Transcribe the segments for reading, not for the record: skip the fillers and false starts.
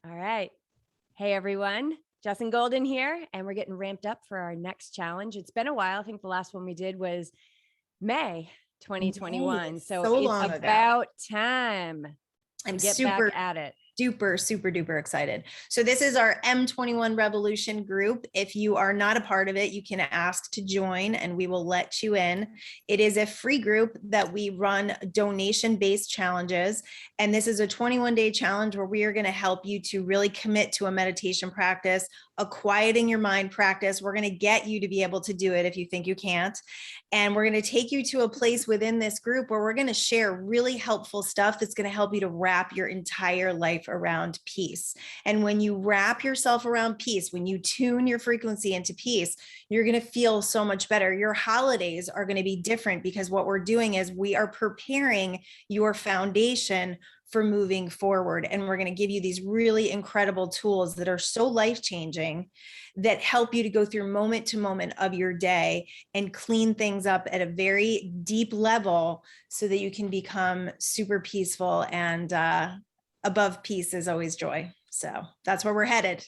All right. Hey, everyone. Justin Golden here, and we're getting ramped up for our next challenge. It's been a while. I think the last one we did was May May, 2021. So so it's long ago. about time to I'm get back super at it. super duper excited. So this is our M21 Revolution group. If you are not a part of it, you can ask to join and we will let you in. It is a free group that we run donation-based challenges. And this is a 21-day challenge where we are going to help you to really commit to a meditation practice, a quieting your mind practice. We're going to get you to be able to do it if you think you can't. And we're going to take you to a place within this group where we're going to share really helpful stuff that's going to help you to wrap your entire life around peace. And when you wrap yourself around peace, when you tune your frequency into peace, you're going to feel so much better. Your holidays are going to be different because what we're doing is we are preparing your foundation for moving forward. And we're going to give you these really incredible tools that are so life-changing that help you to go through moment to moment of your day and clean things up at a very deep level so that you can become super peaceful, and above peace is always joy. So that's where we're headed.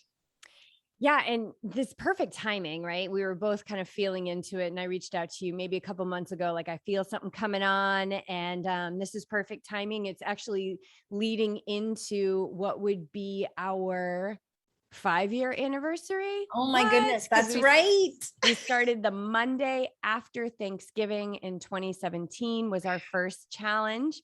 Yeah. And this perfect timing, right? We were both kind of feeling into it. And I reached out to you maybe a couple months ago, like I feel something coming on, and this is perfect timing. It's actually leading into what would be our 5-year anniversary. Oh my goodness, 'Cause that's right. We started the Monday after Thanksgiving in 2017 was our first challenge.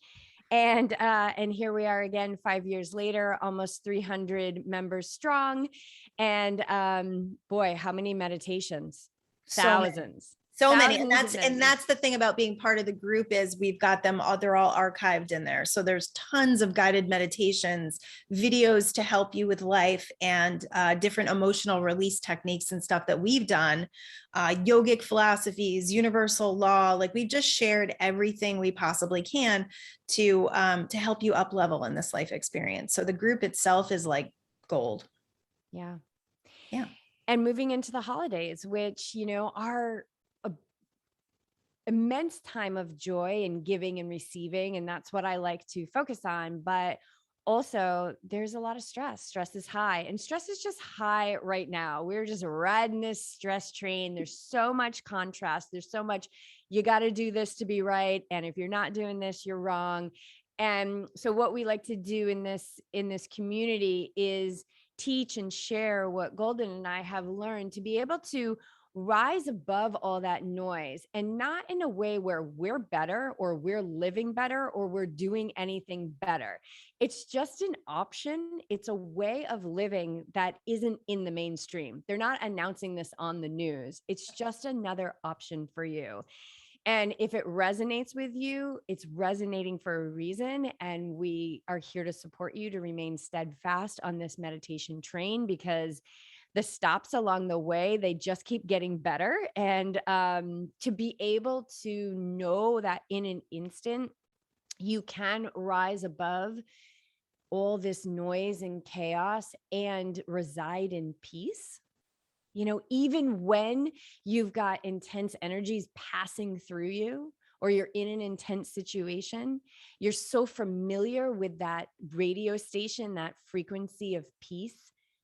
And here we are again 5 years later, almost 300 members strong. And boy, how many meditations? So many. Thousands. So many. And Thousands of that's the thing about being part of the group is we've got them all, they're all archived in there. So there's tons of guided meditations, videos to help you with life, and different emotional release techniques and stuff that we've done, yogic philosophies, universal law. Like we've just shared everything we possibly can to help you up level in this life experience. So the group itself is like gold. Yeah. Yeah. And moving into the holidays, which, are a immense time of joy and giving and receiving. And that's what I like to focus on. But also, there's a lot of stress. Stress is high, and stress is just high right now. We're just riding this stress train. There's so much contrast. There's so much, you got to do this to be right. And if you're not doing this, you're wrong. And so what we like to do in this community is teach and share what Golden and I have learned to be able to rise above all that noise, and not in a way where we're better or we're living better or we're doing anything better. It's just an option. It's a way of living that isn't in the mainstream. They're not announcing this on the news. It's just another option for you. And if it resonates with you, it's resonating for a reason. And we are here to support you to remain steadfast on this meditation train, because the stops along the way, they just keep getting better. And to be able to know that in an instant, you can rise above all this noise and chaos and reside in peace. Even when you've got intense energies passing through you, or you're in an intense situation, you're so familiar with that radio station, that frequency of peace,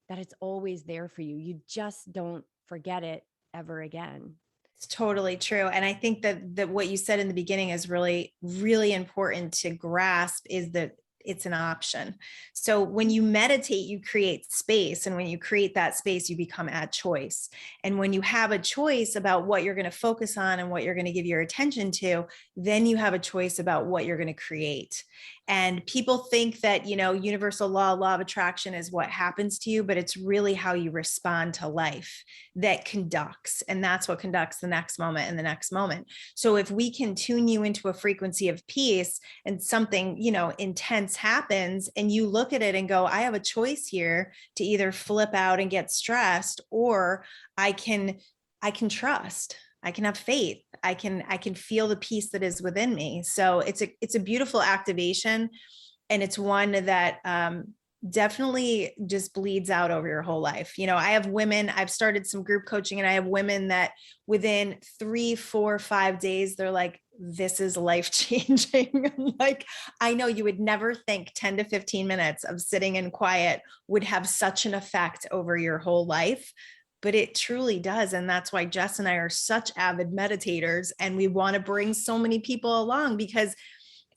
that it's always there for you. You just don't forget it ever again. It's totally true. And I think that what you said in the beginning is really, really important to grasp, is that it's an option. So when you meditate, you create space. And when you create that space, you become at choice. And when you have a choice about what you're going to focus on and what you're going to give your attention to, then you have a choice about what you're going to create. And people think that, universal law of attraction is what happens to you, but it's really how you respond to life that conducts. And that's what conducts the next moment and the next moment. So if we can tune you into a frequency of peace, and something, intense happens, and you look at it and go, I have a choice here to either flip out and get stressed, or I can trust. I can have faith. I can feel the peace that is within me. So it's a beautiful activation, and it's one that definitely just bleeds out over your whole life. I have women, I've started some group coaching, and I have women that within 3, 4, 5 days, they're like, this is life changing. Like, I know you would never think 10 to 15 minutes of sitting in quiet would have such an effect over your whole life, but it truly does. And that's why Jess and I are such avid meditators, and we want to bring so many people along, because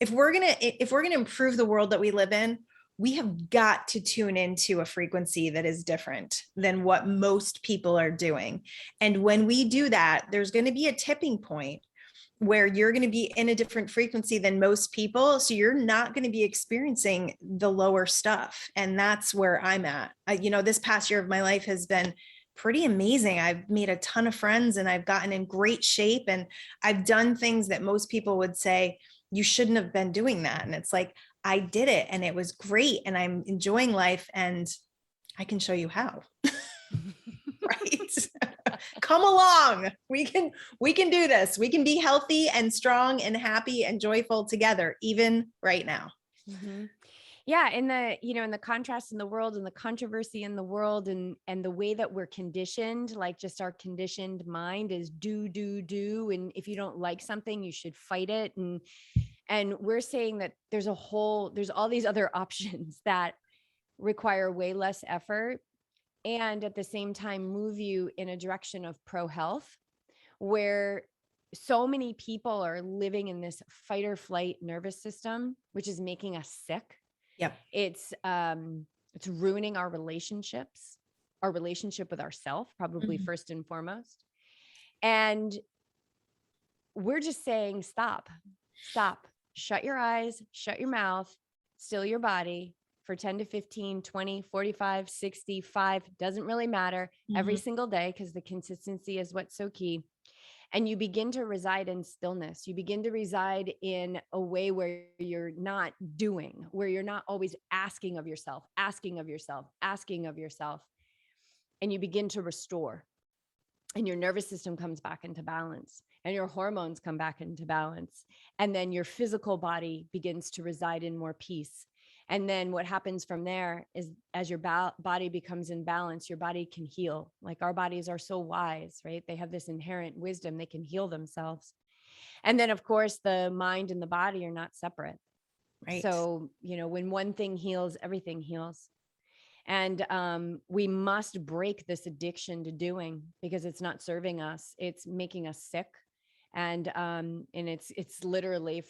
if we're going to improve the world that we live in, we have got to tune into a frequency that is different than what most people are doing. And when we do that, there's going to be a tipping point where you're going to be in a different frequency than most people. So you're not going to be experiencing the lower stuff. And that's where I'm at. This past year of my life has been pretty amazing. I've made a ton of friends, and I've gotten in great shape, and I've done things that most people would say, you shouldn't have been doing that. And it's like, I did it and it was great, and I'm enjoying life, and I can show you how. Right? Come along. We can do this. We can be healthy and strong and happy and joyful together, even right now. Mm-hmm. Yeah. In the contrast in the world and the controversy in the world, and the way that we're conditioned, like just our conditioned mind is do. And if you don't like something, you should fight it. And we're saying that there's all these other options that require way less effort, and at the same time move you in a direction of pro health, where so many people are living in this fight or flight nervous system, which is making us sick. Yep. It's ruining our relationships, our relationship with ourselves, probably first and foremost. And we're just saying, stop, shut your eyes, shut your mouth, still your body for 10 to 15, 20, 45, 65, doesn't really matter, every single day, because the consistency is what's so key. And you begin to reside in stillness. You begin to reside in a way where you're not doing, where you're not always asking of yourself. And you begin to restore. And your nervous system comes back into balance, and your hormones come back into balance. And then your physical body begins to reside in more peace. And then what happens from there is, as your body becomes in balance, your body can heal. Like, our bodies are so wise, right? They have this inherent wisdom. They can heal themselves. And then, of course, the mind and the body are not separate. Right. So, when one thing heals, everything heals. And we must break this addiction to doing, because it's not serving us. It's making us sick. And it's literally,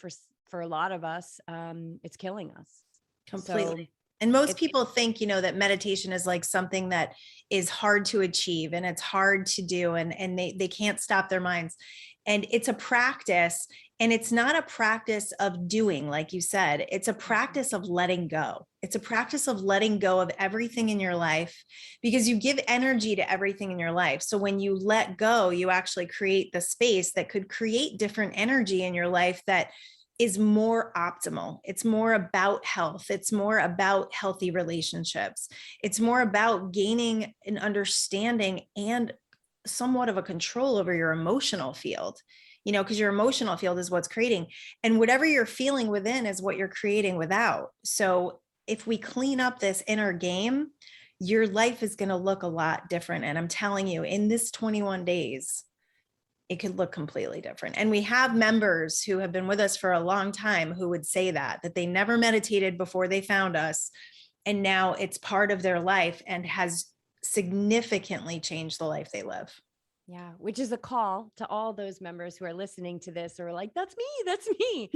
for a lot of us, it's killing us. Completely. So, and most people think, that meditation is like something that is hard to achieve, and it's hard to do, and they can't stop their minds. And it's a practice, and it's not a practice of doing, like you said, it's a practice of letting go. It's a practice of letting go of everything in your life, because you give energy to everything in your life. So when you let go, you actually create the space that could create different energy in your life that is more optimal. It's more about health. It's more about healthy relationships. It's more about gaining an understanding and somewhat of a control over your emotional field, because your emotional field is what's creating, and whatever you're feeling within is what you're creating without. So if we clean up this inner game, your life is going to look a lot different. And I'm telling you, in this 21 days, it could look completely different. And we have members who have been with us for a long time who would say that they never meditated before they found us. And now it's part of their life and has significantly changed the life they live. Yeah, which is a call to all those members who are listening to this, or like, that's me.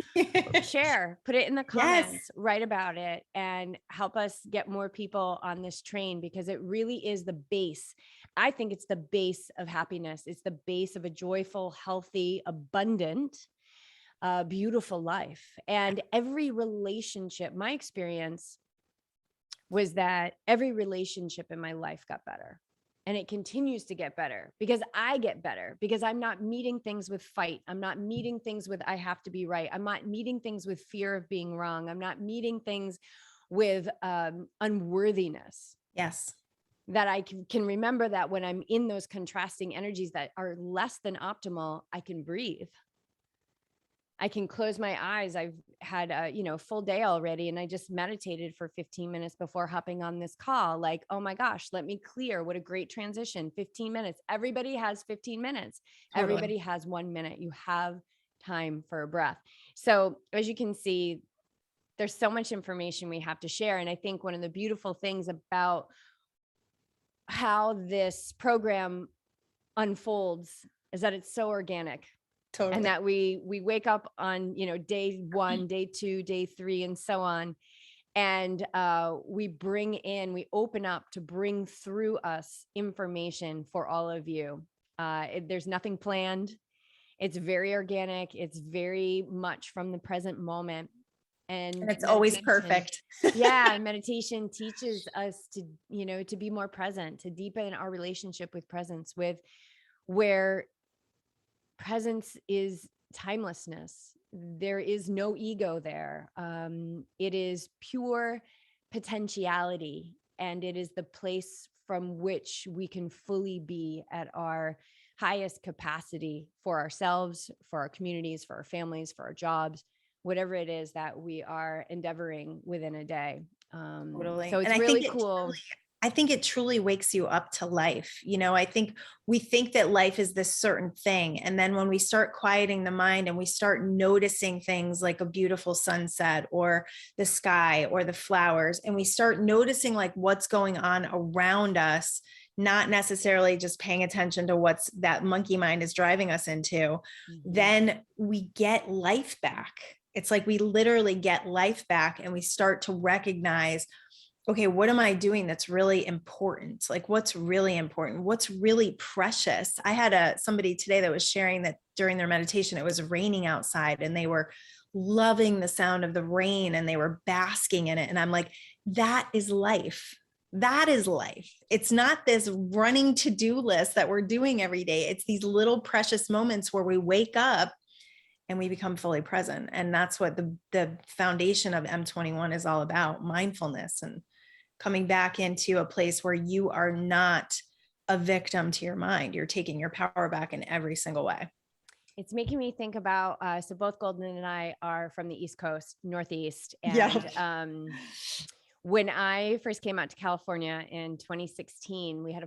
Share, put it in the comments, Yes. write about it, and help us get more people on this train, because it really is the base. I think it's the base of happiness. It's the base of a joyful, healthy, abundant, beautiful life. And every relationship, my experience was that every relationship in my life got better. And it continues to get better, because I get better, because I'm not meeting things with fight. I'm not meeting things with, I have to be right. I'm not meeting things with fear of being wrong. I'm not meeting things with unworthiness. Yes. That I can remember that when I'm in those contrasting energies that are less than optimal, I can breathe. I can close my eyes. I've had a full day already, and I just meditated for 15 minutes before hopping on this call. Like, oh my gosh, let me clear. What a great transition. 15 minutes. Everybody has 15 minutes. Totally. Everybody has 1 minute. You have time for a breath. So as you can see, there's so much information we have to share. And I think one of the beautiful things about how this program unfolds is that it's so organic, and Totally. that we wake up on, day 1, day 2, day 3, and so on. And we open up to bring through us information for all of you. There's nothing planned. It's very organic. It's very much from the present moment. And And it's always meditation, perfect. yeah, meditation teaches us to, to be more present, to deepen our relationship with presence, with where presence is timelessness. There is no ego there. It is pure potentiality, and it is the place from which we can fully be at our highest capacity for ourselves, for our communities, for our families, for our jobs, whatever it is that we are endeavoring within a day. So Totally. it's And really cool. I think it truly wakes you up to life. I think we think that life is this certain thing. And then when we start quieting the mind and we start noticing things like a beautiful sunset or the sky or the flowers, and we start noticing like what's going on around us, not necessarily just paying attention to what's that monkey mind is driving us into, then we get life back. It's like we literally get life back, and we start to recognize, okay, what am I doing that's really important? Like what's really important? What's really precious? I had somebody today that was sharing that during their meditation, it was raining outside and they were loving the sound of the rain and they were basking in it. And I'm like, that is life. That is life. It's not this running to-do list that we're doing every day. It's these little precious moments where we wake up and we become fully present. And that's what the foundation of M21 is all about: mindfulness and coming back into a place where you are not a victim to your mind. You're taking your power back in every single way. It's making me think about, so both Golden and I are from the East Coast, Northeast. Yeah. And when I first came out to California in 2016, we have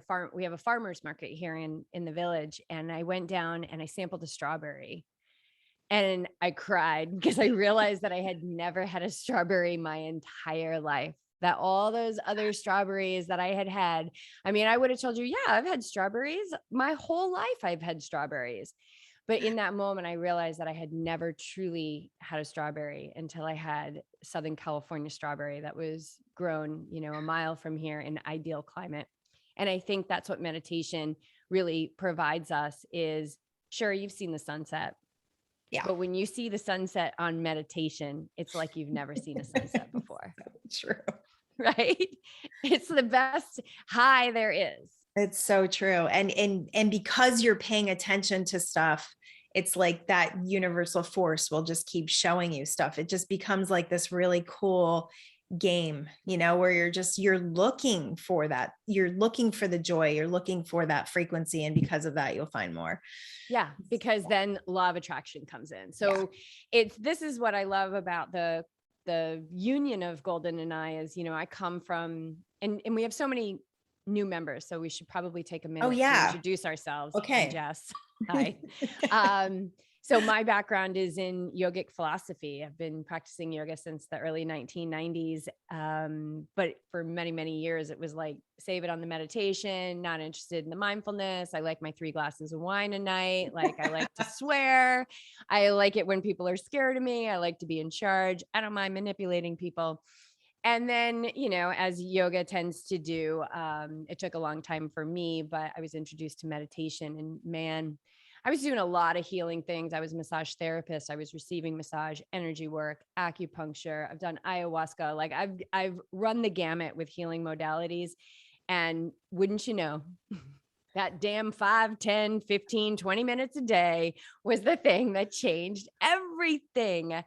a farmer's market here in the village. And I went down and I sampled a strawberry. And I cried because I realized that I had never had a strawberry my entire life, that all those other strawberries that I had, I mean, I would have told you, yeah, I've had strawberries my whole life. I've had strawberries. But in that moment, I realized that I had never truly had a strawberry until I had Southern California strawberry that was grown, a mile from here in ideal climate. And I think that's what meditation really provides us is, sure, you've seen the sunset. Yeah. But when you see the sunset on meditation, it's like you've never seen a sunset before. True. Right? It's the best high there is. It's so true. And because you're paying attention to stuff, it's like that universal force will just keep showing you stuff. It just becomes like this really cool game, where you're looking for that. You're looking for the joy, you're looking for that frequency. And because of that, you'll find more. Yeah, because then law of attraction comes in. So this is what I love about the union of Golden and I is, I come from, and we have so many new members, so we should probably take a minute to introduce ourselves. Okay. I'm Jess. Hi. So my background is in yogic philosophy. I've been practicing yoga since the early 1990s. But for many, many years, it was like, save it on the meditation, not interested in the mindfulness. I like my 3 glasses of wine a night. Like I like to swear. I like it when people are scared of me. I like to be in charge. I don't mind manipulating people. And then, as yoga tends to do, it took a long time for me, but I was introduced to meditation, and man, I was doing a lot of healing things. I was a massage therapist. I was receiving massage, energy work, acupuncture. I've done ayahuasca. Like I've run the gamut with healing modalities. And wouldn't you know, that damn 5, 10, 15, 20 minutes a day was the thing that changed everything.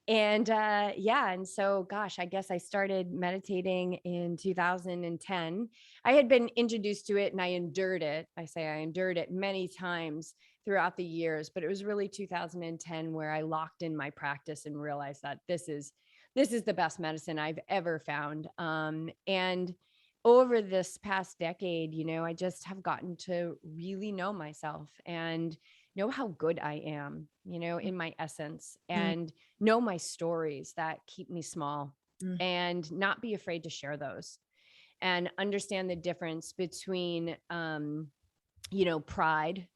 And so, gosh, I guess I started meditating in 2010. I had been introduced to it and I endured it. I endured it many times throughout the years, but it was really 2010 where I locked in my practice and realized that this is the best medicine I've ever found. And over this past decade, I just have gotten to really know myself and know how good I am, in my essence, Mm, and know my stories that keep me small, mm. and not be afraid to share those, and understand the difference between, pride,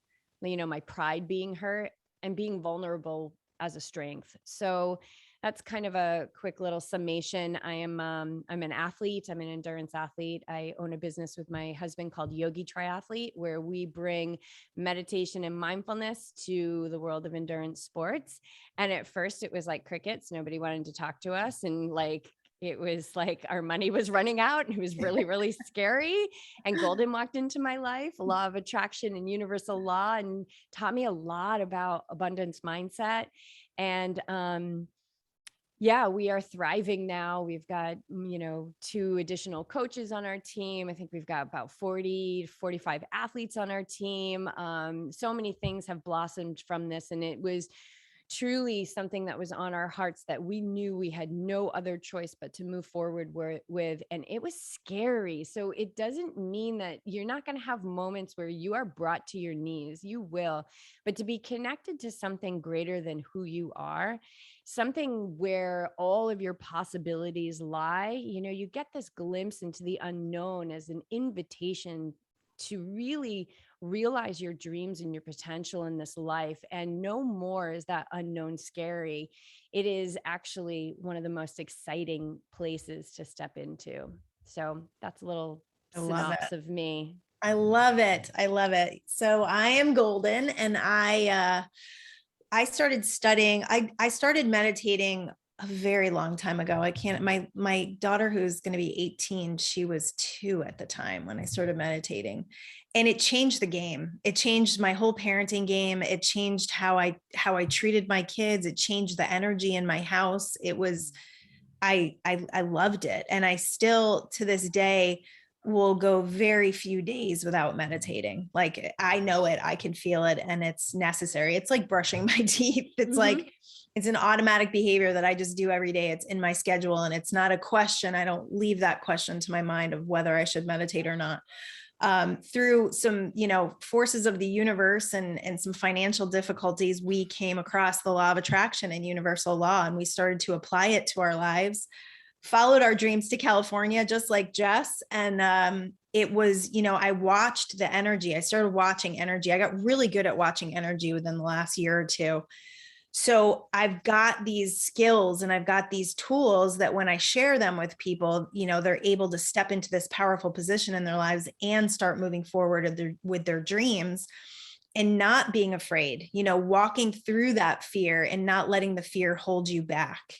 my pride being hurt, and being vulnerable as a strength. So that's kind of a quick little summation. I'm an athlete. I'm an endurance athlete. I own a business with my husband called Yogi Triathlete, where we bring meditation and mindfulness to the world of endurance sports. And at first it was like crickets. Nobody wanted to talk to us. And like, it was like our money was running out, and it was really, really scary. And Golden walked into my life, law of attraction and universal law, and taught me a lot about abundance mindset. And yeah, we are thriving now. We've got, 2 additional coaches on our team. I think we've got about 40, 45 athletes on our team. So many things have blossomed from this. And it was truly something that was on our hearts that we knew we had no other choice but to move forward with. And it was scary. So it doesn't mean that you're not going to have moments where you are brought to your knees. You will. But to be connected to something greater than who you are, something where all of your possibilities lie, you get this glimpse into the unknown as an invitation to really realize your dreams and your potential in this life. And no more is that unknown scary. It is actually one of the most exciting places to step into. So that's a little I love synopsis it. of me. I love it. I love it. So I am Golden, and I started studying. I started meditating a very long time ago. I can't, my daughter, who's going to be 18, she was 2 at the time when I started meditating, and it changed the game. It changed my whole parenting game. It changed how I treated my kids. It changed the energy in my house. It was, I loved it. And I still to this day will go very few days without meditating. Like I know it, I can feel it, and it's necessary. It's like brushing my teeth. It's Mm-hmm. like it's an automatic behavior that I just do every day. It's in my schedule, and it's not a question. I don't leave that question to my mind of whether I should meditate or not. Through some, forces of the universe and some financial difficulties, we came across the law of attraction and universal law, and we started to apply it to our lives, followed our dreams to California, just like Jess. And it was, I watched the energy. I started watching energy. I got really good at watching energy within the last year or two. So I've got these skills and I've got these tools that when I share them with people, they're able to step into this powerful position in their lives and start moving forward with their dreams, and not being afraid, walking through that fear and not letting the fear hold you back.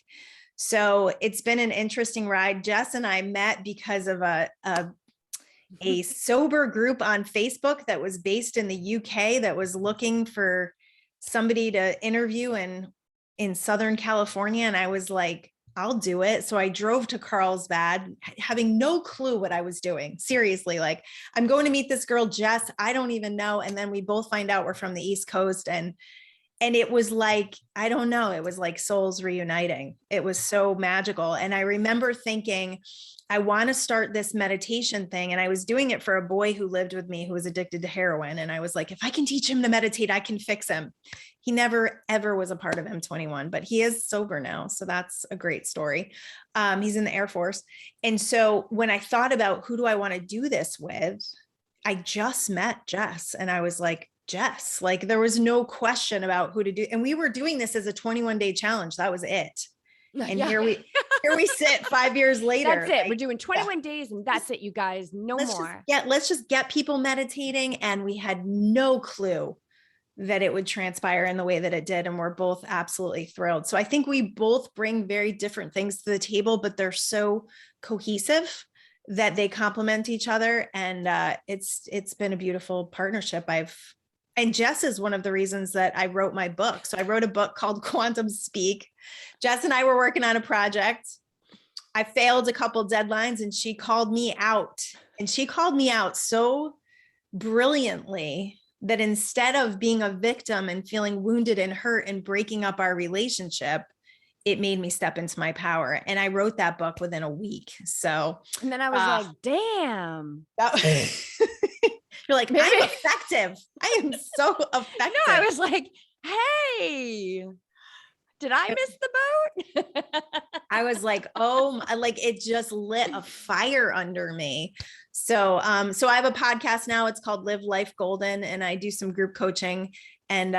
So it's been an interesting ride. Jess and I met because of a sober group on Facebook that was based in the UK that was looking for somebody to interview in Southern California. And I was like, I'll do it. So I drove to Carlsbad having no clue what I was doing. Seriously, like I'm going to meet this girl, Jess. I don't even know. And then we both find out we're from the East Coast, and it was like, I don't know, it was like souls reuniting. It was so magical. And I remember thinking, I want to start this meditation thing. And I was doing it for a boy who lived with me who was addicted to heroin. And I was like, if I can teach him to meditate, I can fix him. He never, ever was a part of M21, but he is sober now. So that's a great story. He's in the Air Force. And so when I thought about who do I want to do this with, I just met Jess, and I was like, Jess, like there was no question about who to do. And we were doing this as a 21-day challenge. That was it. And Yeah. here we sit 5 years later. That's it. We're doing 21 days and that's it, you guys. No more. Let's just get people meditating. And we had no clue that it would transpire in the way that it did. And we're both absolutely thrilled. So I think we both bring very different things to the table, but they're so cohesive that they complement each other. And it's been a beautiful partnership. And Jess is one of the reasons that I wrote my book. So I wrote a book called Quantum Speak. Jess and I were working on a project. I failed a couple deadlines, and she called me out. And she called me out so brilliantly that instead of being a victim and feeling wounded and hurt and breaking up our relationship, it made me step into my power. And I wrote that book within a week. So, and then I was like, damn. You're like, Maybe. I'm effective. I am so No, effective. I was like, hey, did I miss the boat? I was like, oh, like it just lit a fire under me. So, so I have a podcast now. It's called Live Life Golden, and I do some group coaching. And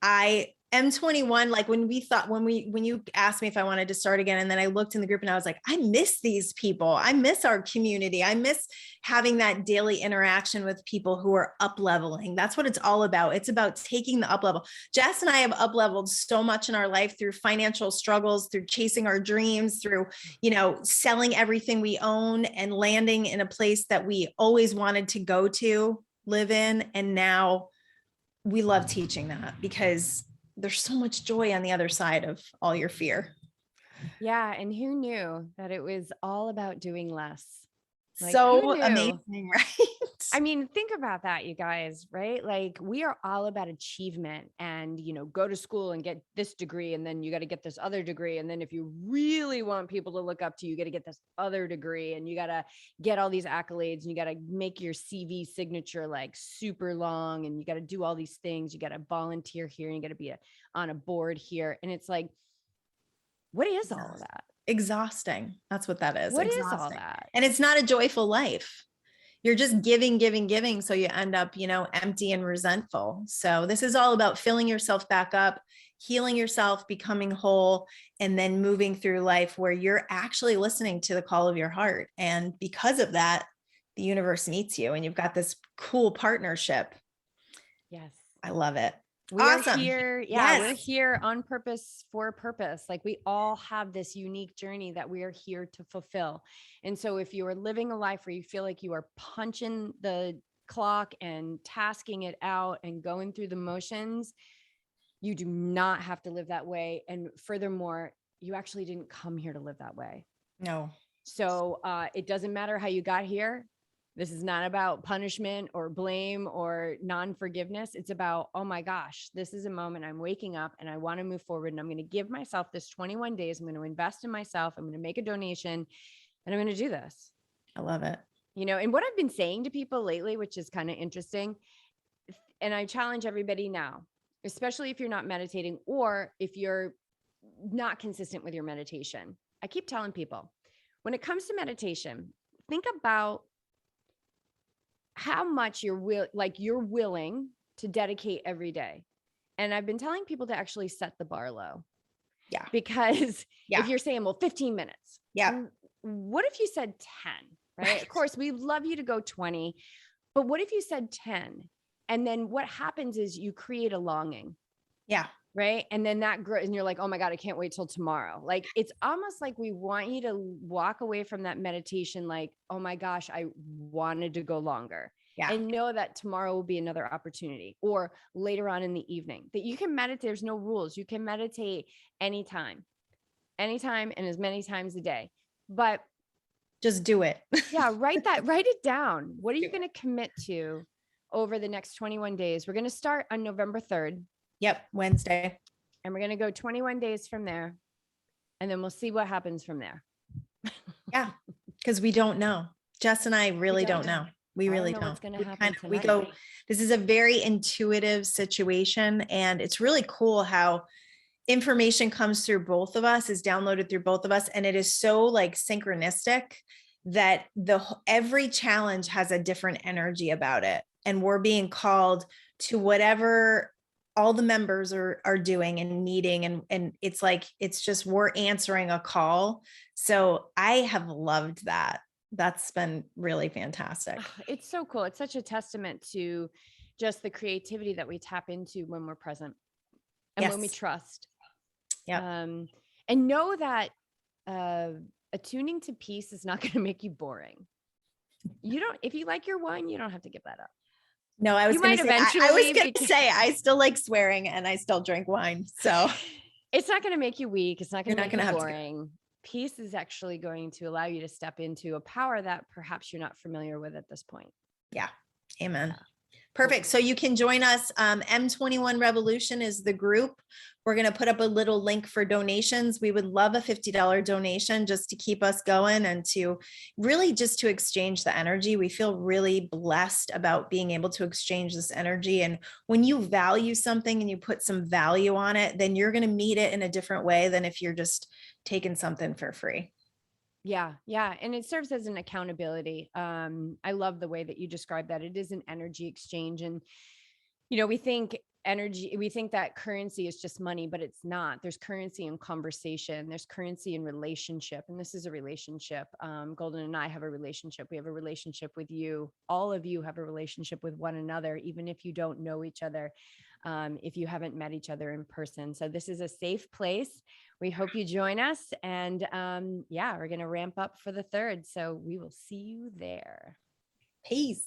I M21, like when you asked me if I wanted to start again, and then I looked in the group and I was like, I miss these people. I miss our community. I miss having that daily interaction with people who are up leveling. That's what it's all about. It's about taking the up level. Jess and I have up leveled so much in our life through financial struggles, through chasing our dreams, through, selling everything we own and landing in a place that we always wanted to go to live in. And now we love teaching that because there's so much joy on the other side of all your fear. Yeah. And who knew that it was all about doing less? Like, so amazing, right? I mean, think about that, you guys, right? Like we are all about achievement and, go to school and get this degree, and then you got to get this other degree. And then if you really want people to look up to you, you got to get this other degree, and you got to get all these accolades, and you got to make your CV signature like super long, and you got to do all these things. You got to volunteer here, and you got to be on a board here. And it's like, what is all of that? Exhausting. That's what that is. What exhausting. is all that? And it's not a joyful life. You're just giving. So you end up, empty and resentful. So this is all about filling yourself back up, healing yourself, becoming whole, and then moving through life where you're actually listening to the call of your heart. And because of that, the universe meets you and you've got this cool partnership. Yes. I love it. We're Awesome. here. Yeah, we're here on purpose for a purpose. Like we all have this unique journey that we are here to fulfill. And so if you are living a life where you feel like you are punching the clock and tasking it out and going through the motions, you do not have to live that way. And furthermore, you actually didn't come here to live that way. No. So it doesn't matter how you got here. This is not about punishment or blame or non-forgiveness. It's about, oh my gosh, this is a moment I'm waking up and I want to move forward, and I'm going to give myself this 21 days. I'm going to invest in myself. I'm going to make a donation, and I'm going to do this. I love it. And what I've been saying to people lately, which is kind of interesting, and I challenge everybody now, especially if you're not meditating or if you're not consistent with your meditation. I keep telling people, when it comes to meditation, think about how much you're willing to dedicate every day. And I've been telling people to actually set the bar low. Yeah. Because if you're saying, well, 15 minutes. Yeah. What if you said 10, right? Of course, we'd love you to go 20, but what if you said 10? And then what happens is you create a longing. Yeah. Right. And then that grows and you're like, oh my God, I can't wait till tomorrow. Like, it's almost like we want you to walk away from that meditation like, oh my gosh, I wanted to go longer. Yeah. And know that tomorrow will be another opportunity, or later on in the evening, that you can meditate. There's no rules. You can meditate anytime and as many times a day, but just do it. Yeah. Write it down. What are you going to commit to over the next 21 days? We're going to start on November 3rd. Yep. Wednesday. And we're going to go 21 days from there. And then we'll see what happens from there. Yeah. Because we don't know. Jess and I really don't know. We really don't. What's going to happen tonight. This is a very intuitive situation. And it's really cool how information comes through both of us, is downloaded through both of us. And it is so like synchronistic that every challenge has a different energy about it. And we're being called to whatever all the members are doing and needing. And it's like, it's just, we're answering a call. So I have loved that. That's been really fantastic. It's so cool. It's such a testament to just the creativity that we tap into when we're present and when we trust. Yeah. And know that attuning to peace is not going to make you boring. If you like your wine, you don't have to give that up. No, I was going to say, I still like swearing and I still drink wine. So it's not going to make you weak. It's not going to make you boring. Peace is actually going to allow you to step into a power that perhaps you're not familiar with at this point. Yeah. Amen. Perfect. So you can join us. M21 Revolution is the group. We're going to put up a little link for donations. We would love a $50 donation just to keep us going and to really just to exchange the energy. We feel really blessed about being able to exchange this energy. And when you value something and you put some value on it, then you're going to meet it in a different way than if you're just taking something for free. Yeah, yeah, and it serves as an accountability. I love the way that you describe that. It is an energy exchange, and we think we think that currency is just money, but it's not. There's currency in conversation. There's currency in relationship, and this is a relationship. Golden and I have a relationship. We have a relationship with you. All of you have a relationship with one another, even if you don't know each other, if you haven't met each other in person. So this is a safe place. We hope you join us. And yeah, we're going to ramp up for the 3rd. So we will see you there. Peace.